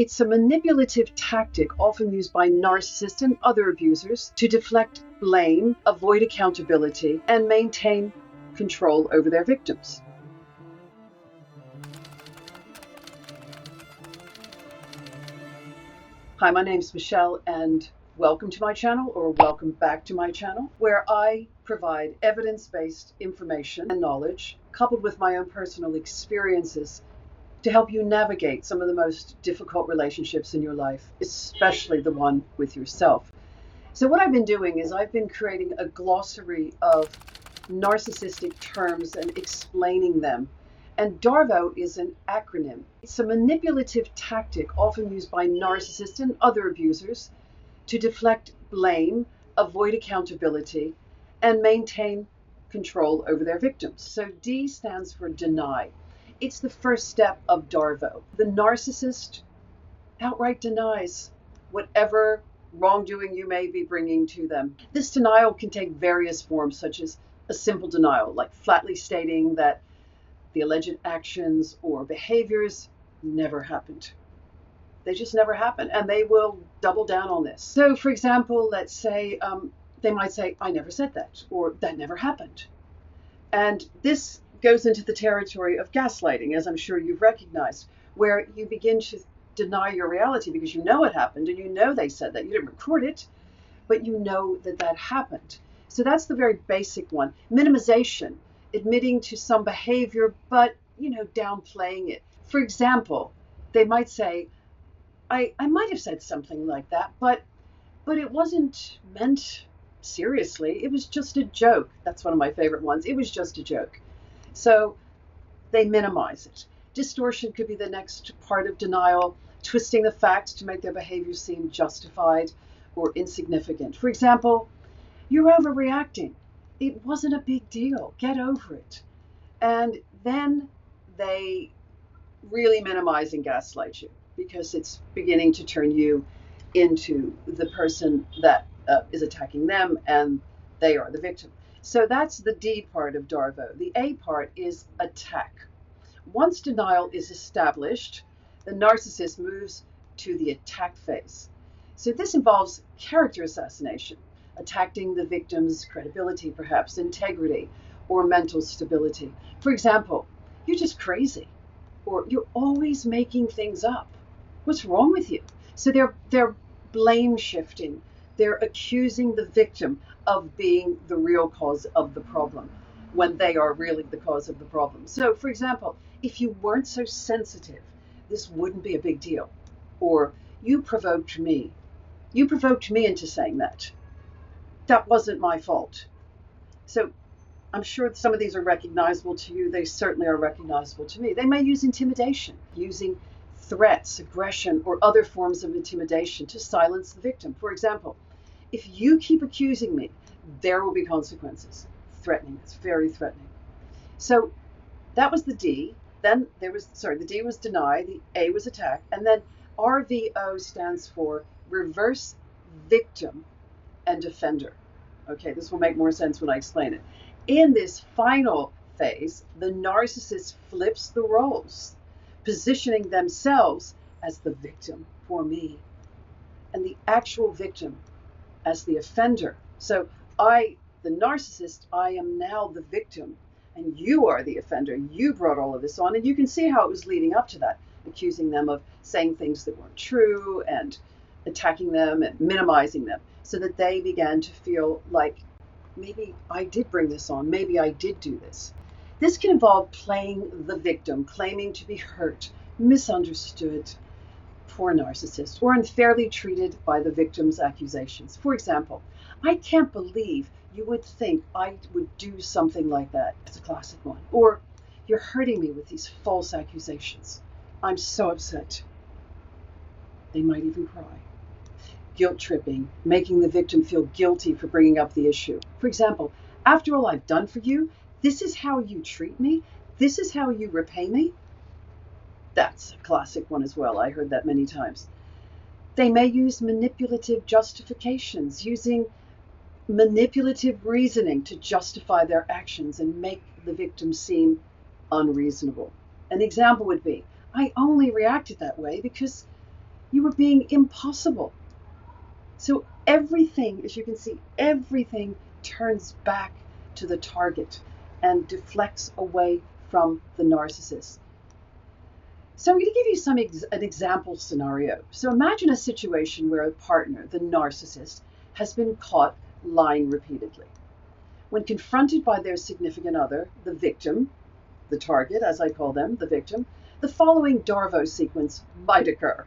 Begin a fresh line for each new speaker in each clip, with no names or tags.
It's a manipulative tactic often used by narcissists and other abusers to deflect blame, avoid accountability, and maintain control over their victims. Hi, my name's Michele, and welcome to my channel, or welcome back to my channel, where I provide evidence-based information and knowledge coupled with my own personal experiences to help you navigate some of the most difficult relationships in your life, especially the one with yourself. So what I've been doing is I've been creating a glossary of narcissistic terms and explaining them. And Darvo is an acronym. It's a manipulative tactic often used by narcissists and other abusers to deflect blame, avoid accountability, and maintain control over their victims. So D stands for deny. It's the first step of Darvo. The narcissist outright denies whatever wrongdoing you may be bringing to them. This denial can take various forms, such as a simple denial, like flatly stating that the alleged actions or behaviors never happened. They just never happened, and they will double down on this. So, for example, let's say they might say, I never said that, or that never happened. And this goes into the territory of gaslighting, as I'm sure you've recognized, where you begin to deny your reality because you know it happened and you know they said that. You didn't record it, but you know that that happened. So that's the very basic one. Minimization, admitting to some behavior, but, downplaying it. For example, they might say, I might have said something like that, but it wasn't meant seriously. It was just a joke. That's one of my favorite ones. It was just a joke. So they minimize it. Distortion could be the next part of denial, twisting the facts to make their behavior seem justified or insignificant. For example, you're overreacting. It wasn't a big deal. Get over it. And then they really minimize and gaslight you because it's beginning to turn you into the person that is attacking them, and they are the victim. So that's the D part of Darvo. The A part is attack. Once denial is established, the narcissist moves to the attack phase. So this involves character assassination, attacking the victim's credibility, perhaps integrity, or mental stability. For example, you're just crazy, or you're always making things up. What's wrong with you? So they're blame shifting. They're accusing the victim of being the real cause of the problem when they are really the cause of the problem. So, for example, if you weren't so sensitive, this wouldn't be a big deal. Or, you provoked me. You provoked me into saying that. That wasn't my fault. So, I'm sure some of these are recognizable to you. They certainly are recognizable to me. They may use intimidation, using threats, aggression, or other forms of intimidation to silence the victim. For example, if you keep accusing me, there will be consequences. Threatening. It's very threatening. So that was the D. Then the D was deny, the A was attack, and then RVO stands for reverse victim and defender. Okay, this will make more sense when I explain it. In this final phase, the narcissist flips the roles, positioning themselves as the victim for me, and the actual victim as the offender. So the narcissist, I am now the victim, and you are the offender. You brought all of this on, and you can see how it was leading up to that, accusing them of saying things that weren't true and attacking them and minimizing them, so that they began to feel like, maybe I did bring this on, maybe I did do this. This can involve playing the victim, claiming to be hurt, misunderstood, poor narcissist, or unfairly treated by the victim's accusations. For example, I can't believe you would think I would do something like that. It's a classic one. Or, you're hurting me with these false accusations. I'm so upset. They might even cry. Guilt tripping, making the victim feel guilty for bringing up the issue. For example, after all I've done for you, this is how you treat me? This is how you repay me? That's a classic one as well. I heard that many times. They may use manipulative justifications, using manipulative reasoning to justify their actions and make the victim seem unreasonable. An example would be, I only reacted that way because You were being impossible. So everything, as you can see, everything turns back to the target and deflects away from the narcissist. So I'm going to give you an example scenario. So imagine a situation where a partner, the narcissist, has been caught lying repeatedly. When confronted by their significant other, the victim, the target, as I call them, the victim, the following Darvo sequence might occur.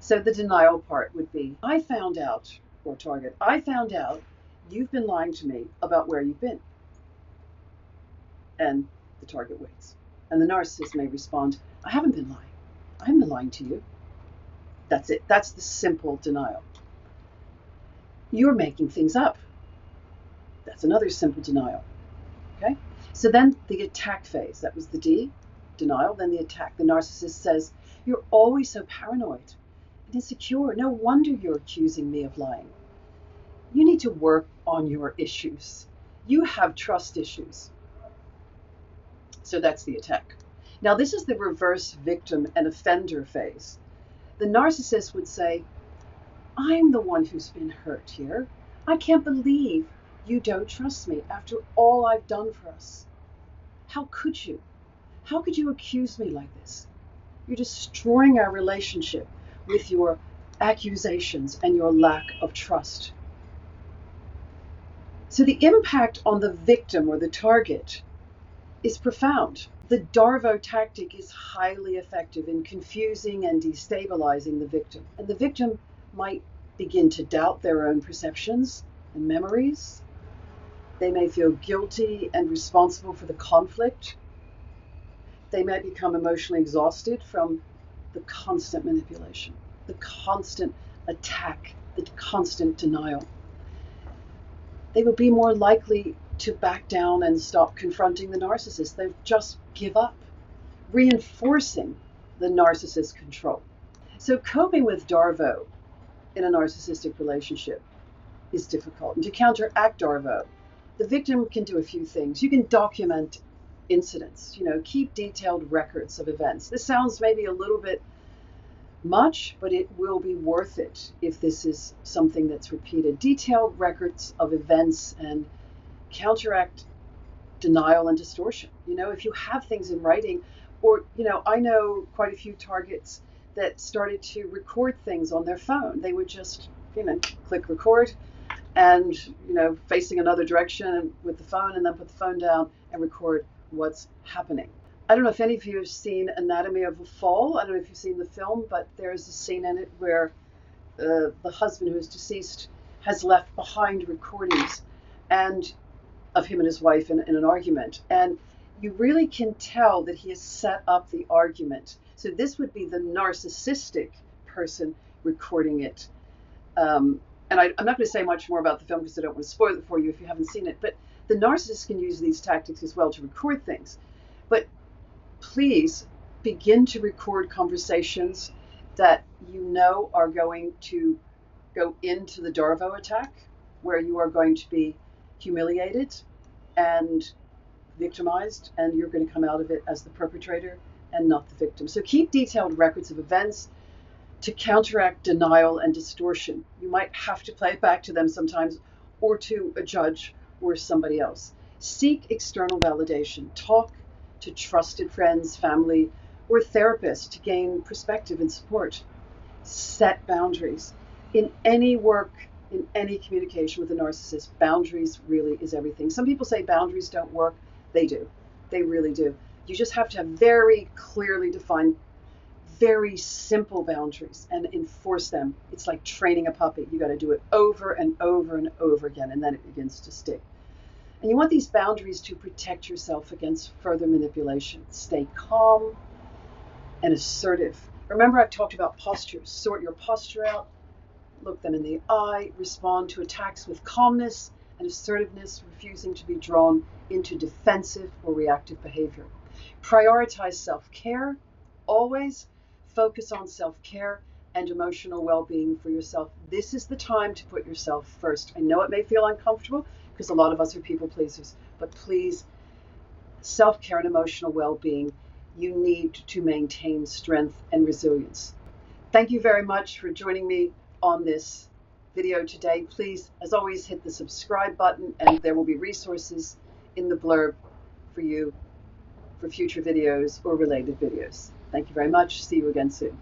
So the denial part would be, I found out, or target, I found out you've been lying to me about where you've been. And the target waits. And the narcissist may respond, I haven't been lying. I haven't been lying to you. That's it. That's the simple denial. You're making things up. That's another simple denial. Okay? So then the attack phase, that was the D, denial, then the attack. The narcissist says, you're always so paranoid and insecure. No wonder you're accusing me of lying. You need to work on your issues. You have trust issues. So that's the attack. Now this is the reverse victim and offender phase. The narcissist would say, I'm the one who's been hurt here. I can't believe you don't trust me after all I've done for us. How could you? How could you accuse me like this? You're destroying our relationship with your accusations and your lack of trust. So the impact on the victim or the target is profound. The Darvo tactic is highly effective in confusing and destabilizing the victim. And the victim might begin to doubt their own perceptions and memories. They may feel guilty and responsible for the conflict. They might become emotionally exhausted from the constant manipulation, the constant attack, the constant denial. They will be more likely to back down and stop confronting the narcissist. They just give up, reinforcing the narcissist's control. So coping with Darvo in a narcissistic relationship is difficult. And to counteract Darvo, the victim can do a few things. You can document incidents, keep detailed records of events. This sounds maybe a little bit much, but it will be worth it if this is something that's repeated. Detailed records of events and counteract denial and distortion. If you have things in writing, or, I know quite a few targets that started to record things on their phone. They would just, click record and, facing another direction with the phone, and then put the phone down and record what's happening. I don't know if any of you have seen Anatomy of a Fall. I don't know if you've seen the film, but there's a scene in it where the husband who is deceased has left behind recordings and of him and his wife in an argument. And you really can tell that he has set up the argument. So this would be the narcissistic person recording it. And I'm not going to say much more about the film because I don't want to spoil it for you if you haven't seen it. But the narcissist can use these tactics as well to record things. But please begin to record conversations that are going to go into the Darvo attack, where you are going to be humiliated and victimized, and you're going to come out of it as the perpetrator and not the victim. So keep detailed records of events to counteract denial and distortion. You might have to play it back to them sometimes, or to a judge or somebody else. Seek external validation. Talk to trusted friends, family, or therapists to gain perspective and support. Set boundaries. In any work, in any communication with a narcissist, boundaries really is everything. Some people say boundaries don't work. They do. They really do. You just have to have very clearly defined, very simple boundaries and enforce them. It's like training a puppy. You got to do it over and over and over again, and then it begins to stick. And you want these boundaries to protect yourself against further manipulation. Stay calm and assertive. Remember, I've talked about posture. Sort your posture out. Look them in the eye. Respond to attacks with calmness and assertiveness, refusing to be drawn into defensive or reactive behavior. Prioritize self-care. Always focus on self-care and emotional well-being for yourself. This is the time to put yourself first. I know it may feel uncomfortable because a lot of us are people pleasers, but please, self-care and emotional well-being, you need to maintain strength and resilience. Thank you very much for joining me on this video today. Please, as always, hit the subscribe button, and there will be resources in the blurb for you for future videos or related videos. Thank you very much. See you again soon.